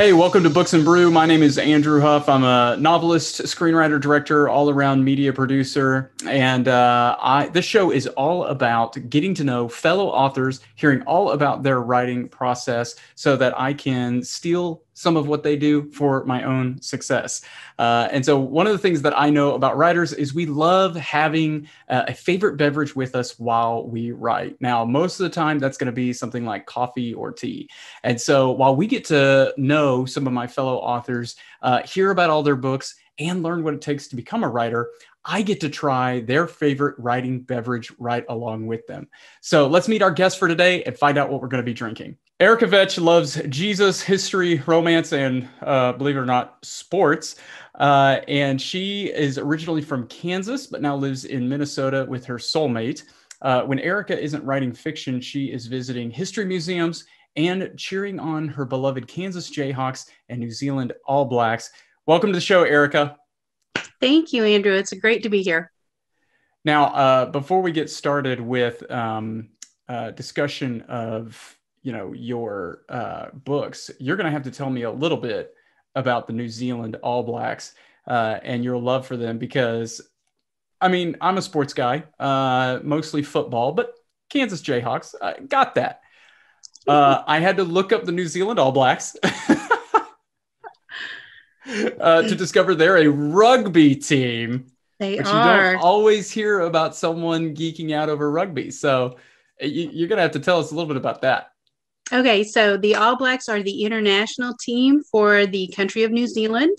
Hey, welcome to Books and Brew. My name is Andrew Huff. I'm a novelist, screenwriter, director, all-around media producer, and this show is all about getting to know fellow authors, hearing all about their writing process, so that I can steal some of what they do for my own success. And so, one of the things that I know about writers is we love having a favorite beverage with us while we write. Now, most of the time, that's going to be something like coffee or tea. And so while we get to know some of my fellow authors, hear about all their books, and learn what it takes to become a writer, I get to try their favorite writing beverage right along with them. So let's meet our guest for today and find out what we're going to be drinking. Erica Vetsch loves Jesus, history, romance, and believe it or not, sports. And she is originally from Kansas, but now lives in Minnesota with her soulmate. When Erica isn't writing fiction, she is visiting history museums and cheering on her beloved Kansas Jayhawks and New Zealand All Blacks. Welcome to the show, Erica. Thank you, Andrew. It's great to be here. Now, before we get started with discussion of your books, you're going to have to tell me a little bit about the New Zealand All Blacks and your love for them, because I mean, I'm a sports guy, mostly football, but Kansas Jayhawks, I got that. I had to look up the New Zealand All Blacks to discover they're a rugby team, They but you don't are. always hear about someone geeking out over rugby. So you're going to have to tell us a little bit about that. Okay, so the All Blacks are the international team for the country of New Zealand.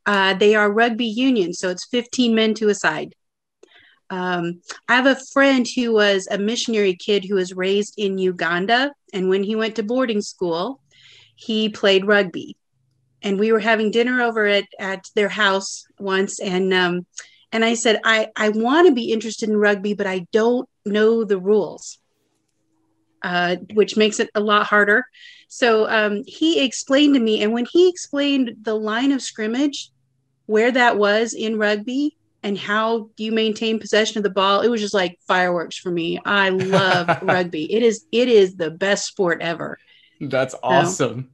They are rugby union, so it's 15 men to a side. I have a friend who was a missionary kid who was raised in Uganda, and when he went to boarding school, he played rugby. And we were having dinner over at their house once, and I said, I want to be interested in rugby, but I don't know the rules, which makes it a lot harder. So he explained to me, and when he explained the line of scrimmage, where that was in rugby, and how you maintain possession of the ball, it was just like fireworks for me. I love rugby. It is the best sport ever. That's So awesome.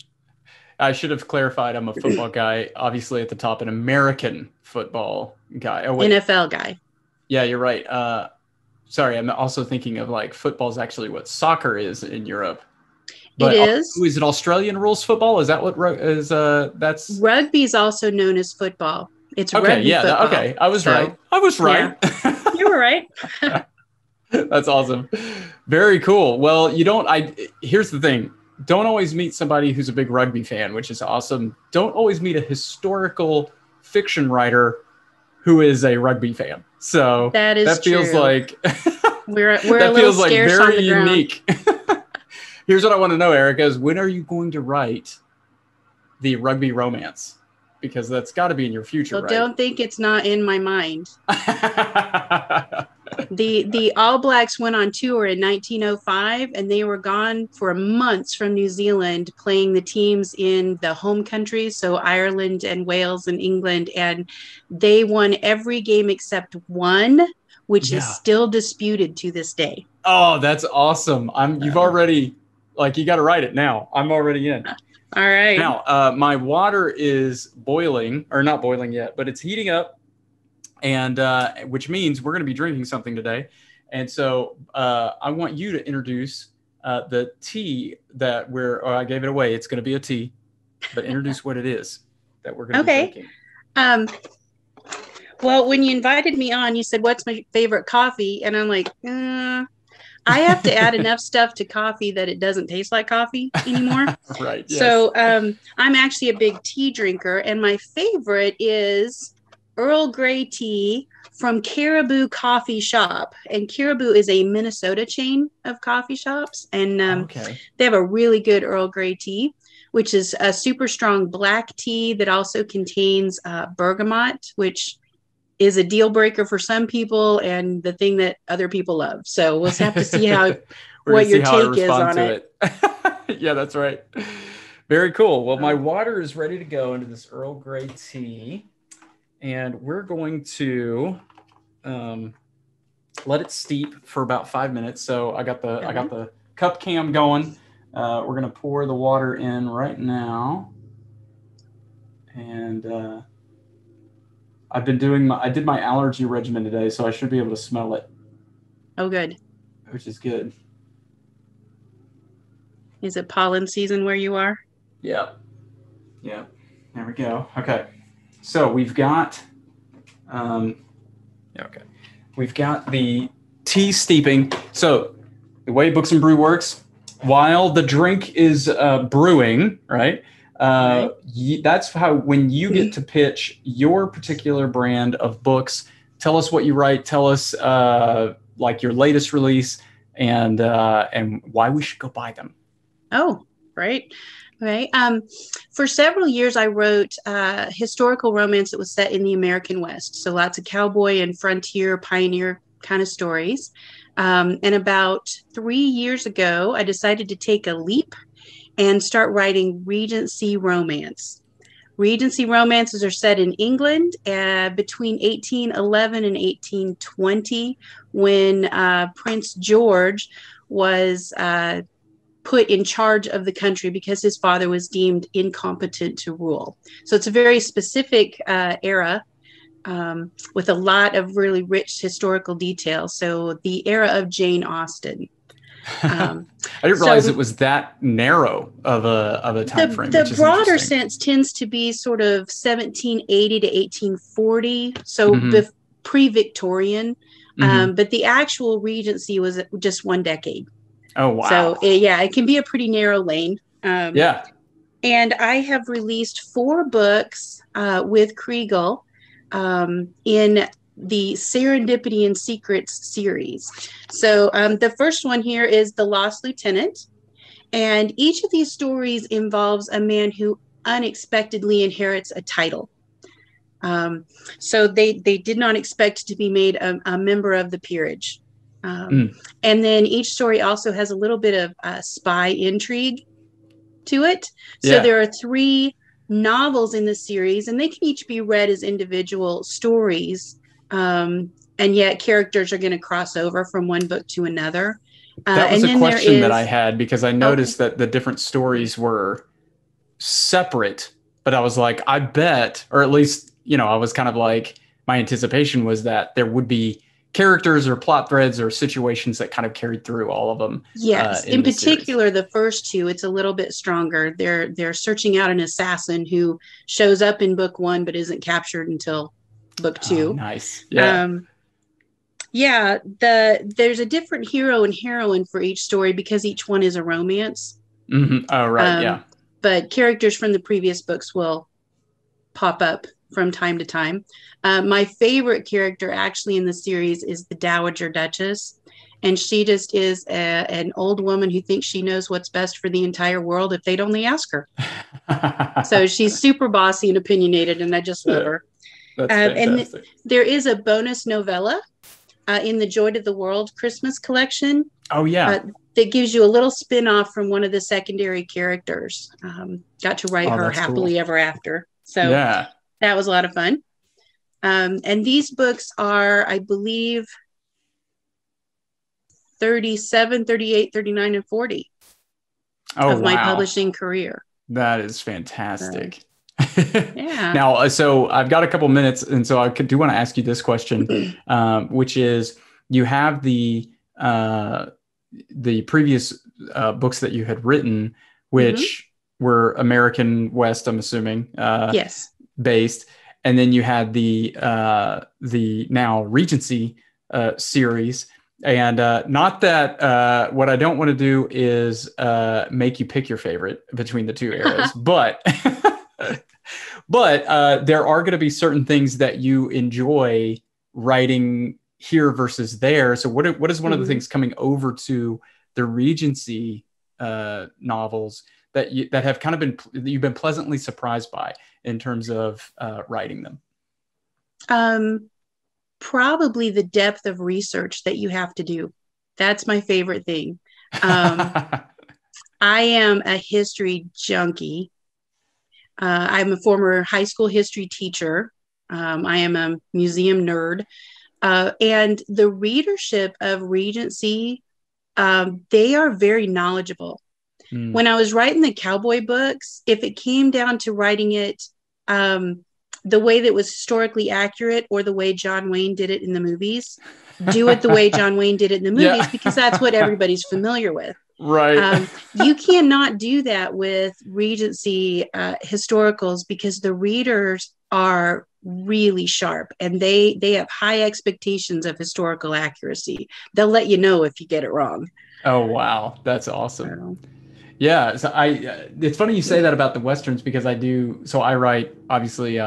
I should have clarified I'm a football guy, obviously at the top, an American football guy. Oh, wait. NFL guy. Yeah, you're right. Sorry, I'm also thinking of like football is actually what soccer is in Europe. It But is. is it Australian rules football? Is that what is that's Rugby is also known as football. It's okay, rugby yeah, football. okay. I was So right. I was yeah, right. you were right. That's awesome. Very cool. Well, you don't I here's the thing. Don't always meet somebody who's a big rugby fan, which is awesome. Don't always meet a historical fiction writer who is a rugby fan. So That is that feels true. like We're a that little feels like scarce on very the ground. unique. Here's what I want to know, Erica, is when are you going to write the rugby romance? Because that's got to be in your future, Well, right? don't think it's not in my mind. The All Blacks went on tour in 1905, and they were gone for months from New Zealand, playing the teams in the home countries, so Ireland and Wales and England, and they won every game except one, which is Yeah. still disputed to this day. Oh, that's awesome. You've So, already like you got to write it now. I'm already in. all right. Now, my water is boiling, or not boiling yet, but it's heating up, and which means we're going to be drinking something today. And so I want you to introduce the tea that I gave it away. It's going to be a tea, but introduce what it is that we're going to be Okay. drinking. Um, well, when you invited me on, you said, "What's my favorite coffee?" And I'm like, I have to add enough stuff to coffee that it doesn't taste like coffee anymore. Right. Yes. So I'm actually a big tea drinker, and my favorite is Earl Grey tea from Caribou Coffee Shop. And Caribou is a Minnesota chain of coffee shops, and Okay. they have a really good Earl Grey tea, which is a super strong black tea that also contains bergamot, which is a deal breaker for some people and the thing that other people love. So we'll have to see how We're gonna what see your how I take is respond on to it. it. Yeah, that's right. Very cool. Well, my So, water is ready to go into this Earl Grey tea, and we're going to let it steep for about 5 minutes. So I got okay. the cup cam going. We're gonna pour the water in right now. And I did my allergy regimen today, so I should be able to smell it. Oh, good. Which is good. Is it pollen season where you are? Yeah. Yeah. There we go. Okay. So we've got, okay. We've got the tea steeping. So the way Books and Brew works, while the drink is brewing, right? Right. That's how, when you get to pitch your particular brand of books, tell us what you write, tell us like your latest release, and why we should go buy them. Oh, right. Right. For several years, I wrote historical romance that was set in the American West. So lots of cowboy and frontier pioneer kind of stories. And about 3 years ago, I decided to take a leap and start writing Regency romance. Regency romances are set in England between 1811 and 1820, when Prince George was put in charge of the country because his father was deemed incompetent to rule. So it's a very specific era with a lot of really rich historical details. So the era of Jane Austen. I didn't realize it was that narrow of a time frame. The broader sense tends to be sort of 1780 to 1840, so pre-Victorian. But the actual Regency was just one decade. Oh, wow. So, it can be a pretty narrow lane. Yeah. And I have released 4 books with Kriegel in the Serendipity and Secrets series. So the first one here is The Lost Lieutenant. And each of these stories involves a man who unexpectedly inherits a title. So they did not expect to be made a member of the peerage. And then each story also has a little bit of spy intrigue to it. So there are 3 novels in the series, and they can each be read as individual stories. And yet characters are going to cross over from one book to another. That was a question that I had, because I noticed that the different stories were separate, but I was like, I bet, or at least, I was kind of like, my anticipation was that there would be characters or plot threads or situations that kind of carried through all of them. Yes, in particular, the first 2, it's a little bit stronger. They're searching out an assassin who shows up in book 1 but isn't captured until book 2. Oh, nice. Yeah. There's a different hero and heroine for each story because each one is a romance. Oh, right. Yeah. But characters from the previous books will pop up from time to time. My favorite character actually in the series is the Dowager Duchess. And she just is an old woman who thinks she knows what's best for the entire world if they'd only ask her. So she's super bossy and opinionated, and I just love her. That's fantastic. And there is a bonus novella in the Joy to the World Christmas collection. Oh, yeah. That gives you a little spin-off from one of the secondary characters. Got to write her happily ever after. So that was a lot of fun. And these books are, I believe, 37, 38, 39, and 40 of my publishing career. That is fantastic. Now, so I've got a couple minutes, and so I do want to ask you this question, which is, you have the previous books that you had written, which were American West, I'm assuming, based, and then you had the now Regency series. And not that what I don't want to do is make you pick your favorite between the 2 eras, but there are going to be certain things that you enjoy writing here versus there. So what is one of the things coming over to the Regency novels that have kind of that you've been pleasantly surprised by in terms of writing them? Probably the depth of research that you have to do. That's my favorite thing. I am a history junkie. I'm a former high school history teacher. I am a museum nerd. And the readership of Regency, they are very knowledgeable. When I was writing the cowboy books, if it came down to writing it the way that was historically accurate or the way John Wayne did it in the movies. Do it the way John Wayne did it in the movies because that's what everybody's familiar with. Right. You cannot do that with Regency historicals because the readers are really sharp and they have high expectations of historical accuracy. They'll let you know if you get it wrong. Oh, wow. That's awesome. Yeah. So it's funny you say that about the Westerns because I do. So I write obviously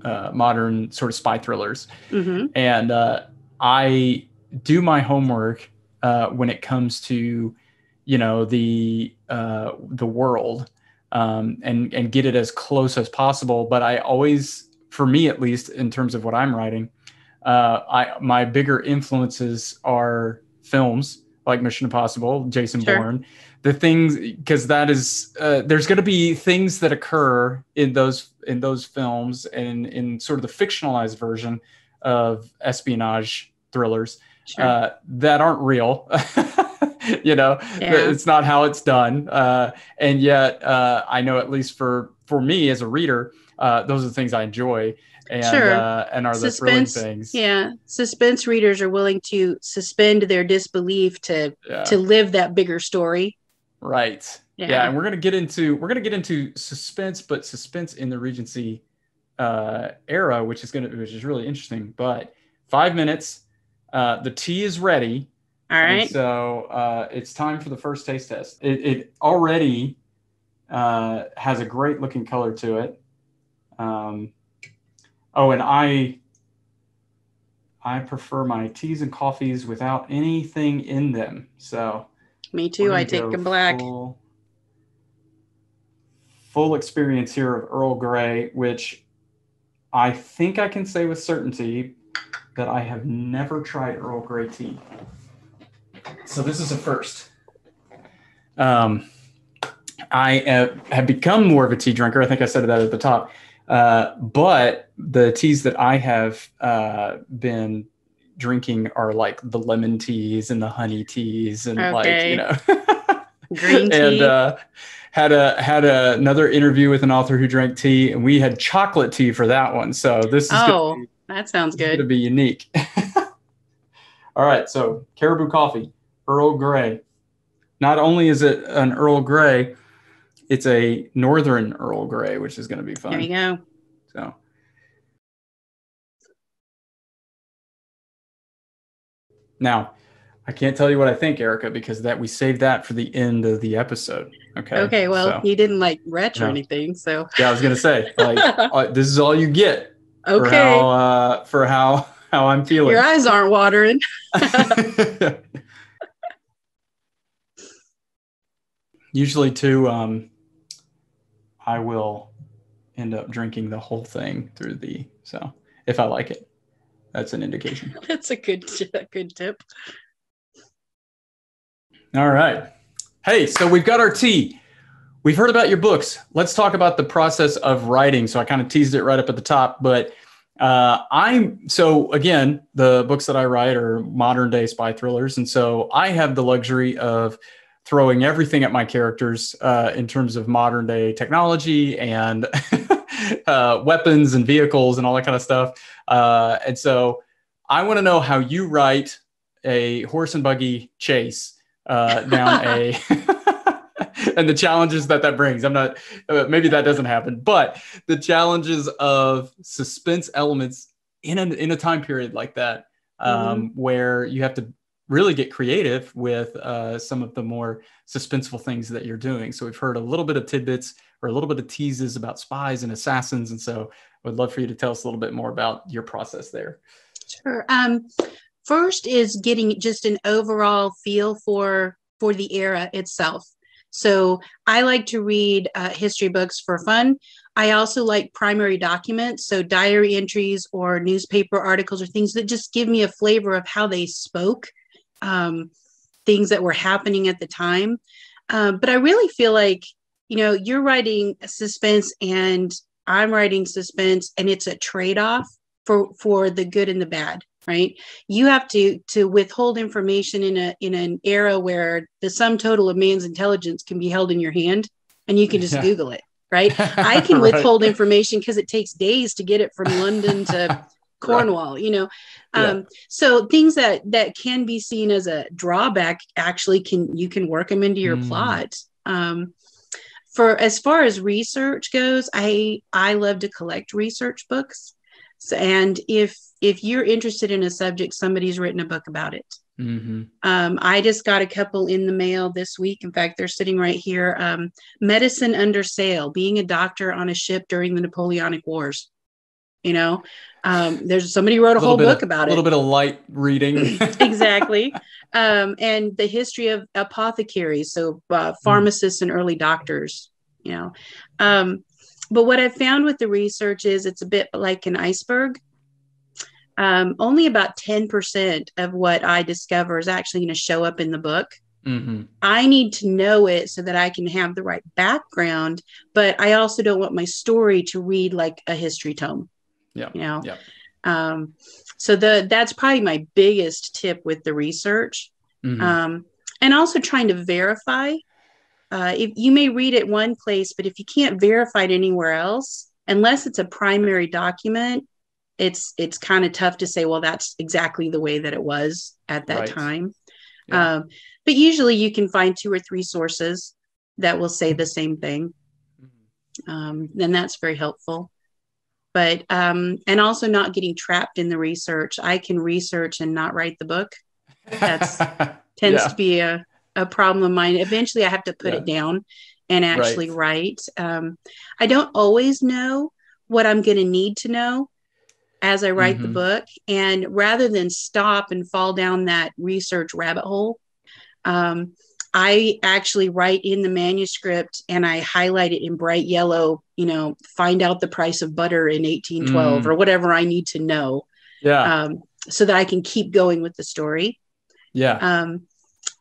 modern sort of spy thrillers, and I do my homework when it comes to, the world, and get it as close as possible. But I always, for me at least, in terms of what I'm writing, my bigger influences are films like Mission Impossible, Jason Bourne, the things, because that is there's going to be things that occur in those films and in sort of the fictionalized version of espionage thrillers that aren't real. It's not how it's done. And yet I know, at least for me as a reader, those are the things I enjoy. And are the thrilling things. Yeah. Suspense readers are willing to suspend their disbelief to live that bigger story. Right. Yeah. And we're going to get into suspense, but suspense in the Regency era, which is really interesting. But 5 minutes, the tea is ready. All right. And so it's time for the first taste test. It already has a great looking color to it. And I prefer my teas and coffees without anything in them. So me too. I take them black. Full experience here of Earl Grey, which I think I can say with certainty that I have never tried Earl Grey tea. So this is a first. I have become more of a tea drinker. I think I said that at the top. But the teas that I have been drinking are like the lemon teas and the honey teas and green tea. And had another interview with an author who drank tea, and we had chocolate tea for that one. So this is that sounds good. Going to be unique. All right, so Caribou Coffee, Earl Grey. Not only is it an Earl Grey, it's a Northern Earl Grey, which is going to be fun. There you go. So, now, I can't tell you what I think, Erica, because we saved that for the end of the episode. Okay. Okay. Well, you didn't retch or anything, so. Yeah, I was going to say, this is all you get. Okay. For how I'm feeling. Your eyes aren't watering. Usually, too, I will end up drinking the whole thing through so if I like it, that's an indication. That's a good tip. All right. Hey, so we've got our tea. We've heard about your books. Let's talk about the process of writing. So I kind of teased it right up at the top, but again, the books that I write are modern day spy thrillers. And so I have the luxury of throwing everything at my characters in terms of modern day technology and weapons and vehicles and all that kind of stuff. And so I want to know how you write a horse and buggy chase down and the challenges that brings. I'm not, maybe that doesn't happen, but the challenges of suspense elements in a time period like that, where you have to really get creative with some of the more suspenseful things that you're doing. So we've heard a little bit of tidbits or a little bit of teases about spies and assassins. And so I would love for you to tell us a little bit more about your process there. Sure. First is getting just an overall feel for the era itself. So I like to read history books for fun. I also like primary documents, so diary entries or newspaper articles or things that just give me a flavor of how they spoke, things that were happening at the time. But I really feel like, you're writing suspense and I'm writing suspense, and it's a trade-off for the good and the bad. Right. You have to withhold information in an era where the sum total of man's intelligence can be held in your hand and you can just Google it. right? I can Right. withhold information because it takes days to get it from London to Cornwall, right. So things that can be seen as a drawback actually you can work them into your plot. For as far as research goes, I love to collect research books. So, and if you're interested in a subject, somebody's written a book about it. I just got a couple in the mail this week. In fact, they're sitting right here. Medicine Under Sail, being a doctor on a ship during the Napoleonic Wars. There's somebody wrote a whole book about it. A little bit of light reading. Exactly. And the history of apothecaries, so pharmacists and early doctors, but what I've found with the research is it's a bit like an iceberg. Only about 10% of what I discover is actually going to show up in the book. I need to know it so that I can have the right background, but I also don't want my story to read like a history tome. So that's probably my biggest tip with the research. And also trying to verify. If you may read it one place, but if you can't verify it anywhere else, unless it's a primary document, it's kind of tough to say, well, that's exactly the way that it was at that time. But usually you can find 2 or 3 sources that will say the same thing. Then that's very helpful. But, and also not getting trapped in the research. I can research and not write the book. That's tends to be a problem of mine. Eventually I have to put it down and actually write. I don't always know what I'm going to need to know as I write the book. And rather than stop and fall down that research rabbit hole, I actually write in the manuscript and I highlight it in bright yellow, find out the price of butter in 1812 or whatever I need to know. So that I can keep going with the story. And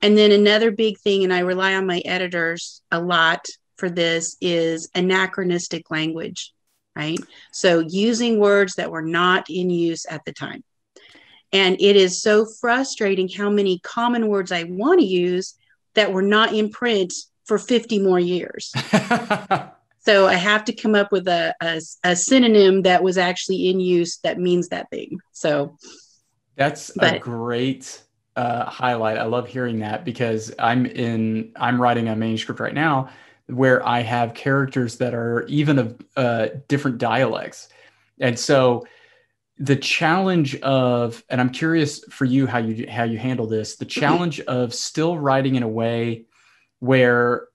then another big thing, and I rely on my editors a lot for this, is anachronistic language, right? So using words that were not in use at the time. And it is so frustrating how many common words I want to use that were not in print for 50 more years. So I have to come up with a synonym that was actually in use that means that thing. So that's a great highlight. I love hearing that because I'm writing a manuscript right now where I have characters that are even of different dialects. And so the challenge of, and I'm curious for you how you handle this, the challenge of still writing in a way where,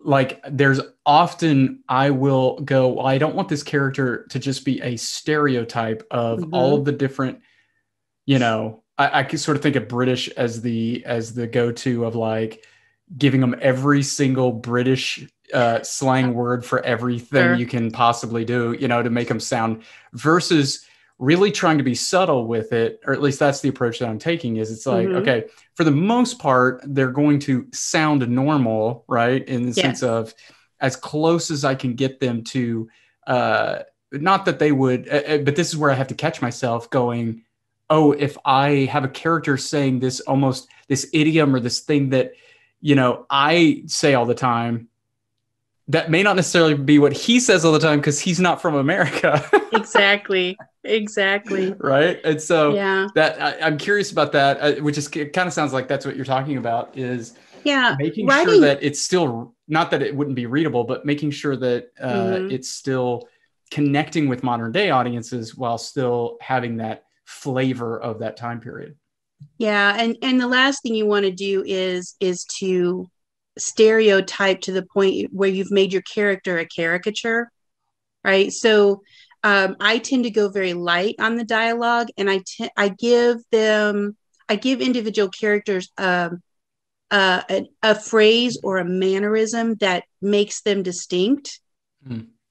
like, there's often I will go, well, I don't want this character to just be a stereotype of all of the different, I could sort of think of British as the go-to of like giving them every single British slang word for everything you can possibly do, to make them sound, versus really trying to be subtle with it, or at least that's the approach that I'm taking, is it's like, okay, for the most part, they're going to sound normal, right? In the sense of as close as I can get them to, not that they would, but this is where I have to catch myself going, oh, if I have a character saying this, almost this idiom or this thing that, I say all the time, that may not necessarily be what he says all the time because he's not from America. Exactly. Right. And so that I'm curious about that, which is, it kind of sounds like that's what you're talking about, is making sure that it's still, not that it wouldn't be readable, but making sure that it's still connecting with modern day audiences while still having that flavor of that time period. Yeah. And the last thing you want to do is to stereotype to the point where you've made your character a caricature, right? So I tend to go very light on the dialogue, and I give individual characters a phrase or a mannerism that makes them distinct.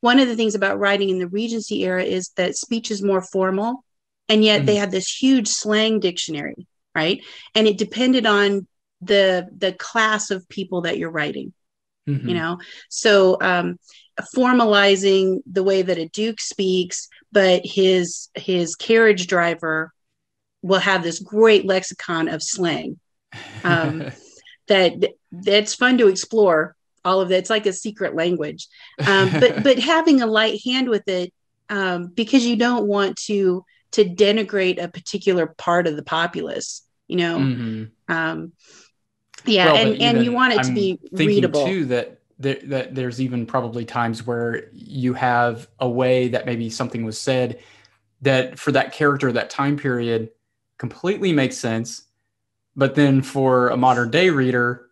One of the things about writing in the Regency era is that speech is more formal, and yet they had this huge slang dictionary, right? And it depended on the class of people that you're writing, so formalizing the way that a duke speaks, but his carriage driver will have this great lexicon of slang that's fun to explore. all of that. It's like a secret language. But having a light hand with it, because you don't want to denigrate a particular part of the populace, Yeah, Well, but and you even want it to I'm be thinking readable. too that there's even probably times where you have a way that maybe something was said that for that character, that time period, completely makes sense. But then for a modern day reader,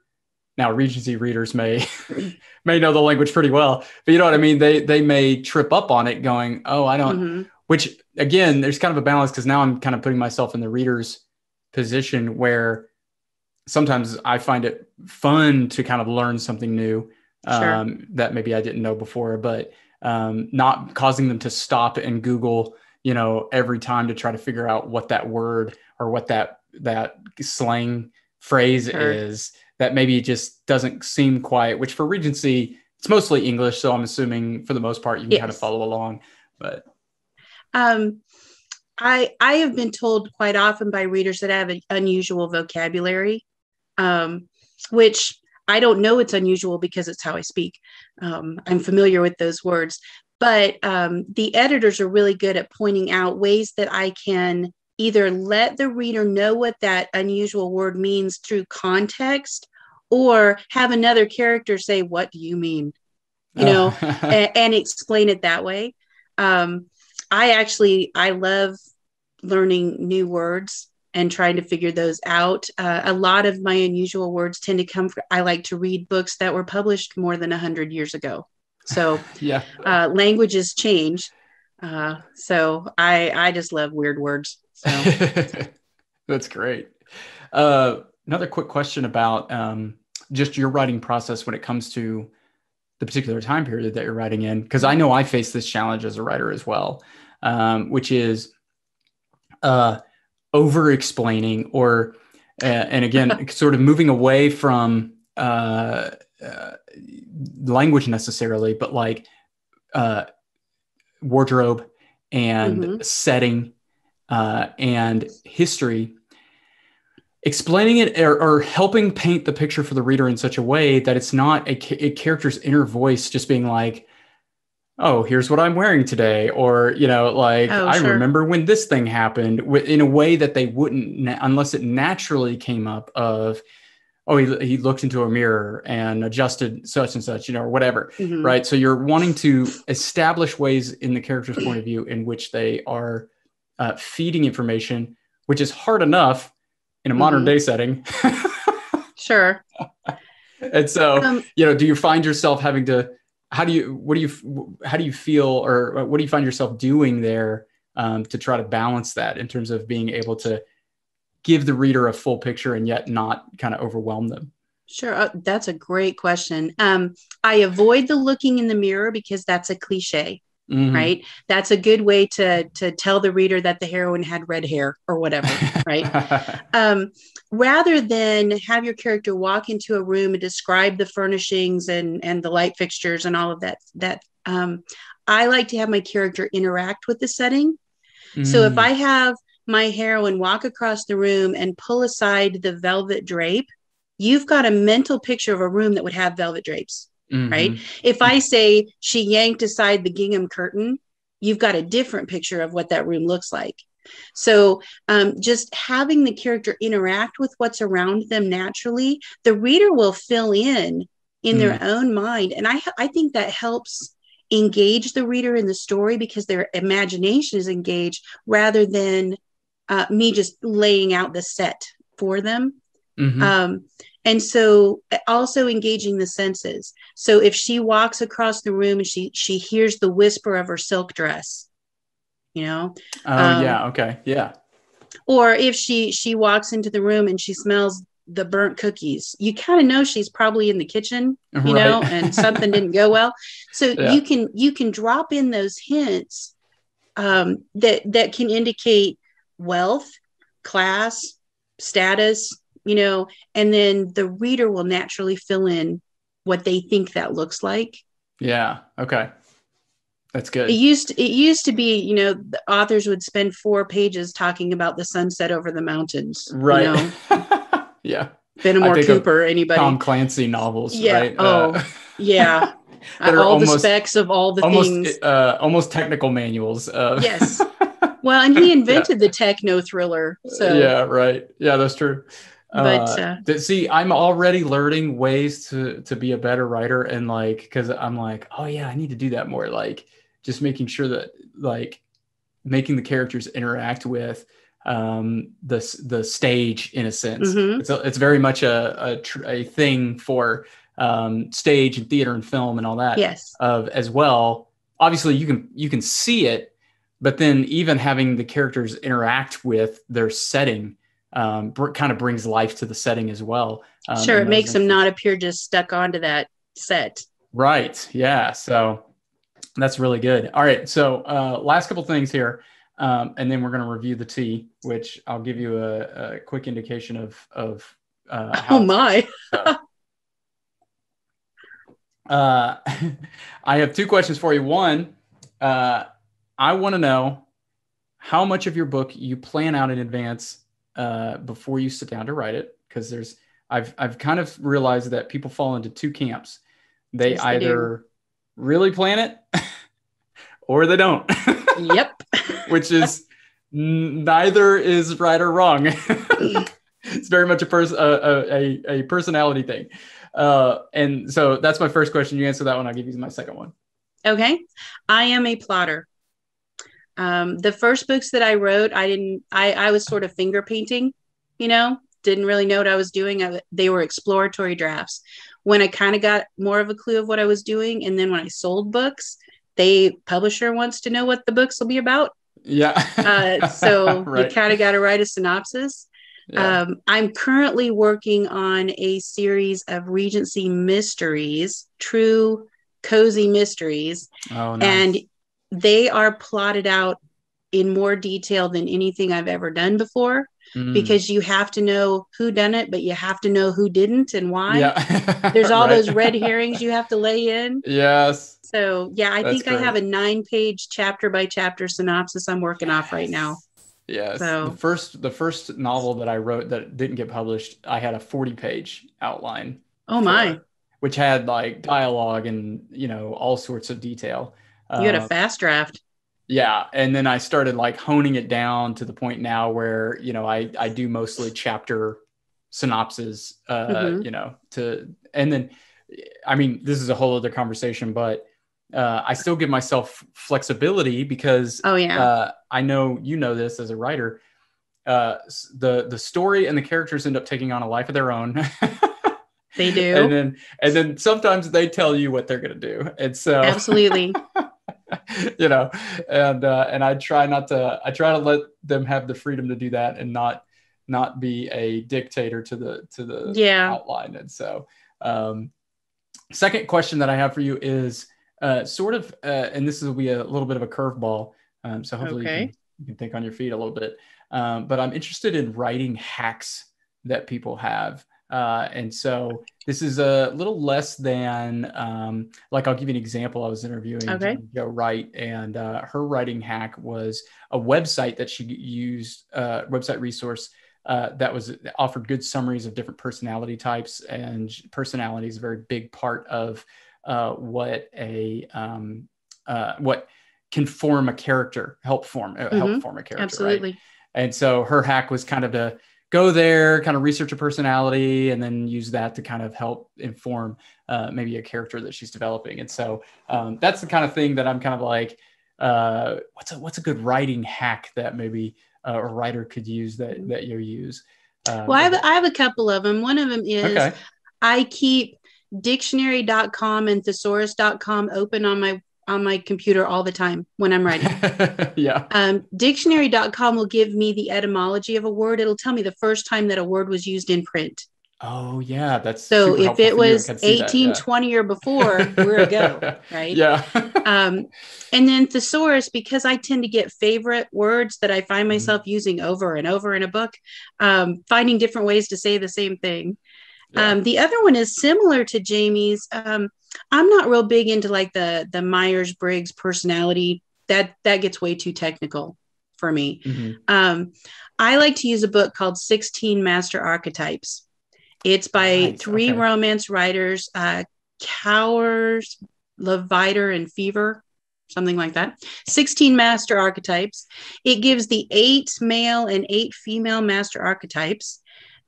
now Regency readers may may know the language pretty well, but you know what I mean? They may trip up on it going, oh, I don't, Mm-hmm. which again, there's kind of a balance because now I'm kind of putting myself in the reader's position where sometimes I find it fun to kind of learn something new Sure. that maybe I didn't know before, but not causing them to stop and Google, every time to try to figure out what that word or what that slang phrase Sure. is that maybe just doesn't seem quite, which for Regency, it's mostly English. So I'm assuming for the most part, you can kind of Yes. follow along, but. Um, I have been told quite often by readers that I have an unusual vocabulary, which I don't know it's unusual because it's how I speak. I'm familiar with those words, but the editors are really good at pointing out ways that I can either let the reader know what that unusual word means through context, or have another character say, "What do you mean?" And explain it that way. I love learning new words and trying to figure those out. A lot of my unusual words tend to come from, I like to read books that were published more than 100 years ago. So Yeah. Languages change. So I just love weird words. So That's great. Another quick question about just your writing process when it comes to the particular time period that you're writing in, because I know I face this challenge as a writer as well, which is over explaining or, and again, sort of moving away from language necessarily, but like wardrobe and setting and history, explaining it or helping paint the picture for the reader in such a way that it's not a character's inner voice just being like, oh, here's what I'm wearing today. Or, Oh, I sure. remember when this thing happened in a way that they wouldn't, unless it naturally came up of, oh, he looked into a mirror and adjusted such and such, or whatever. Mm-hmm. Right. So you're wanting to establish ways in the character's point of view in which they are feeding information, which is hard enough in a modern day setting. Sure. And so, do you find yourself having to, how do you feel, or what do you find yourself doing there to try to balance that in terms of being able to give the reader a full picture and yet not kind of overwhelm them? Sure. That's a great question. I avoid the looking in the mirror because that's a cliche. Right. That's a good way to tell the reader that the heroine had red hair or whatever. Right. Rather than have your character walk into a room and describe the furnishings and the light fixtures and all of that, I like to have my character interact with the setting. So if I have my heroine walk across the room and pull aside the velvet drape, you've got a mental picture of a room that would have velvet drapes. Right. If I say she yanked aside the gingham curtain, you've got a different picture of what that room looks like. So just having the character interact with what's around them naturally, the reader will fill in their own mind. And I think that helps engage the reader in the story because their imagination is engaged rather than me just laying out the set for them. And so also engaging the senses. So if she walks across the room and she hears the whisper of her silk dress, Oh, yeah. Okay. Yeah. Or if she walks into the room and she smells the burnt cookies, you kind of know she's probably in the kitchen, Right. And something didn't go well. So Yeah. you can drop in those hints that can indicate wealth, class, status, and then the reader will naturally fill in what they think that looks like. Yeah. Okay. That's good. It used to be, the authors would spend 4 pages talking about the sunset over the mountains. Right. Yeah. I Fenimore think of Cooper, anybody. Tom Clancy novels, Yeah. right? Oh, yeah. That are All the almost specs of all the things. almost technical manuals. Yes. Well, and he Yeah. invented the techno thriller. So, Yeah, right. Yeah, that's true. but See, I'm already learning ways to be a better writer, and like, because I'm like, oh yeah, I need to do that more. Like, just making sure that like making the characters interact with the stage in a sense. mhm. It's very much a thing for stage and theater and film and all that Yes. as well. Obviously, you can see it, but then even having the characters interact with their setting kind of brings life to the setting as well. Sure. In It those makes them not instances. appear just stuck onto that set. Right. Yeah. So that's really good. All right. So last couple things here. And then we're going to review the tea, which I'll give you a quick indication of Oh how it's going. my. So, uh, I have two questions for you. One, I want to know how much of your book you plan out in advance before you sit down to write it, because I've kind of realized that people fall into two camps. They Yes, they do. either really plan it or they don't. Yep. Which is neither is right or wrong. It's very much a personality thing. And so that's my first question. You answer that one, I'll give you my second one. Okay. I am a plotter. The first books that I wrote, I was sort of finger painting, didn't really know what I was doing. They were exploratory drafts. When I kind of got more of a clue of what I was doing, and then when I sold books, publisher wants to know what the books will be about. Yeah. So right. You kind of got to write a synopsis. Yeah. I'm currently working on a series of Regency mysteries, true cozy mysteries. Oh, nice. And they are plotted out in more detail than anything I've ever done before, because you have to know who done it, but you have to know who didn't and why. Yeah. There's all those red herrings you have to lay in. Yes. So yeah, I think great. I have a 9-page chapter by chapter synopsis I'm working off right now. Yes. So the first novel that I wrote that didn't get published, I had a 40-page outline. Oh my. Which had like dialogue and, all sorts of detail. You had a fast draft. Yeah. And then I started like honing it down to the point now where, I do mostly chapter synopses, and then, I mean, this is a whole other conversation, but I still give myself flexibility because I know this as a writer. The story and the characters end up taking on a life of their own. They do. And then sometimes they tell you what they're going to do. And so absolutely, and I try to let them have the freedom to do that and not be a dictator to the outline. And so, second question that I have for you is and this will be a little bit of a curveball. So hopefully you can think on your feet a little bit. But I'm interested in writing hacks that people have. And so this is a little less than, like, I'll give you an example. I was interviewing Joe Wright, and her writing hack was a website that she used, website resource that offered good summaries of different personality types, and personality is a very big part of what can form a character, help form a character. Absolutely. Right? And so her hack was kind of to go there, kind of research a personality, and then use that to kind of help inform maybe a character that she's developing. And so that's the kind of thing that I'm kind of like, what's a good writing hack that maybe a writer could use that you use? Well, I have a couple of them. One of them is I keep dictionary.com and thesaurus.com open on my computer all the time when I'm writing. Dictionary.com will give me the etymology of a word. It'll tell me the first time that a word was used in print. Oh yeah, that's so if it was 1820 or before, we're a go, right? Yeah. And then thesaurus, because I tend to get favorite words that I find myself using over and over in a book, finding different ways to say the same thing. Yeah. The other one is similar to Jamie's. I'm not real big into like the Myers-Briggs personality. That gets way too technical for me. Mm-hmm. I like to use a book called 16 Master Archetypes. It's by Nice. three Okay. romance writers, Cowers, Leviter, and Fever, something like that. 16 master archetypes. It gives the 8 male and 8 female master archetypes.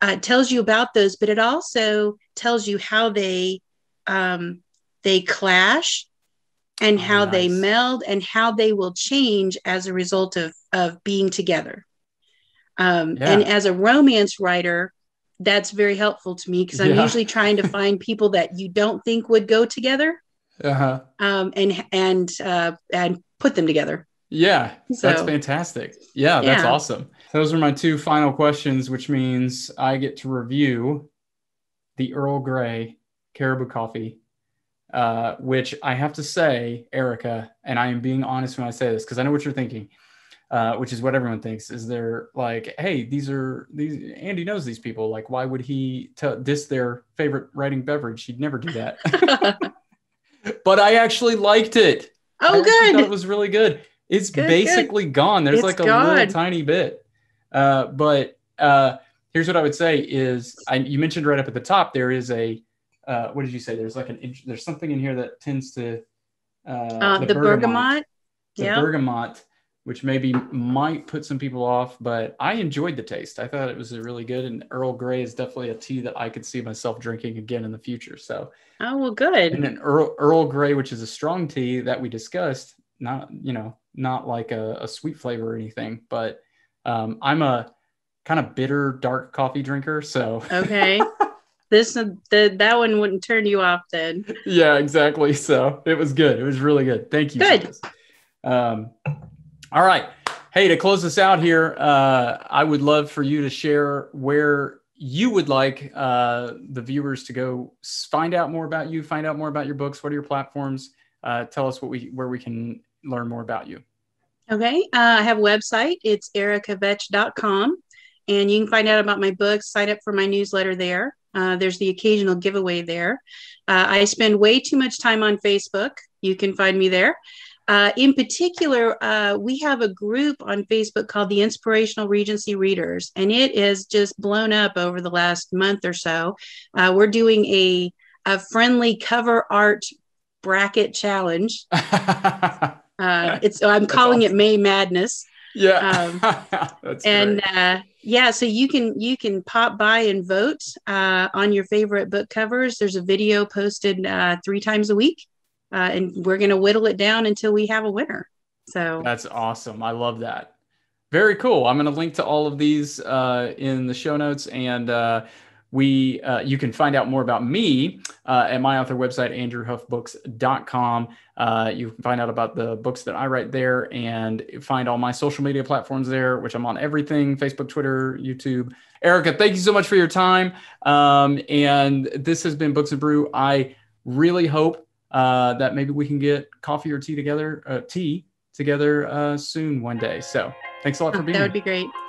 It tells you about those, but it also tells you how they clash and Oh, how they nice. meld and how they will change as a result of being together. And Yeah. as a romance writer, that's very helpful to me because I'm Yeah. usually trying to find people that you don't think would go together, Uh-huh. and put them together. Yeah, that's So fantastic. Yeah, that's yeah. awesome. Those are my 2 final questions, which means I get to review the Earl Grey Caribou Coffee, which I have to say, Erica, and I am being honest when I say this because I know what you're thinking, which is what everyone thinks. Is they're like, hey, these Andy knows these people. Like, why would he diss their favorite writing beverage? He'd never do that. But I actually liked it. I Oh, actually thought it good, was really good. It's good. basically gone. There's It's like a little gone. tiny bit. But here's what I would say is you mentioned right up at the top, there is a, what did you say? There's like there's something in here that tends to, the The bergamot, bergamot. the Yeah. bergamot, which maybe might put some people off, but I enjoyed the taste. I thought it was really good. And Earl Grey is definitely a tea that I could see myself drinking again in the future. So, Oh, well, good. and then Earl Grey, which is a strong tea that we discussed, not like a sweet flavor or anything, but I'm a kind of bitter dark coffee drinker. So Okay. That one wouldn't turn you off then. yeah, exactly. So it was good. It was really good. Thank you for Good. this. Um, all right. Hey, to close this out here, I would love for you to share where you would like the viewers to go find out more about you, find out more about your books. What are your platforms? Tell us where we can learn more about you. Okay. I have a website. It's ericavetch.com. And you can find out about my books, sign up for my newsletter there. There's the occasional giveaway there. I spend way too much time on Facebook. You can find me there. In particular, we have a group on Facebook called the Inspirational Regency Readers, and it has just blown up over the last month or so. We're doing a friendly cover art bracket challenge. I'm calling it awesome. May Madness. Yeah, that's And great. yeah, so you can pop by and vote on your favorite book covers. There's a video posted 3 times a week, and we're going to whittle it down until we have a winner. So That's awesome. I love that. Very cool. I'm going to link to all of these in the show notes, and you can find out more about me at my author website, andrewhuffbooks.com. You can find out about the books that I write there and find all my social media platforms there, which I'm on everything: Facebook, Twitter, YouTube. Erica, thank you so much for your time. And this has been Books and Brew. I really hope that maybe we can get coffee or tea together soon one day. So thanks a lot for being that would here. be great.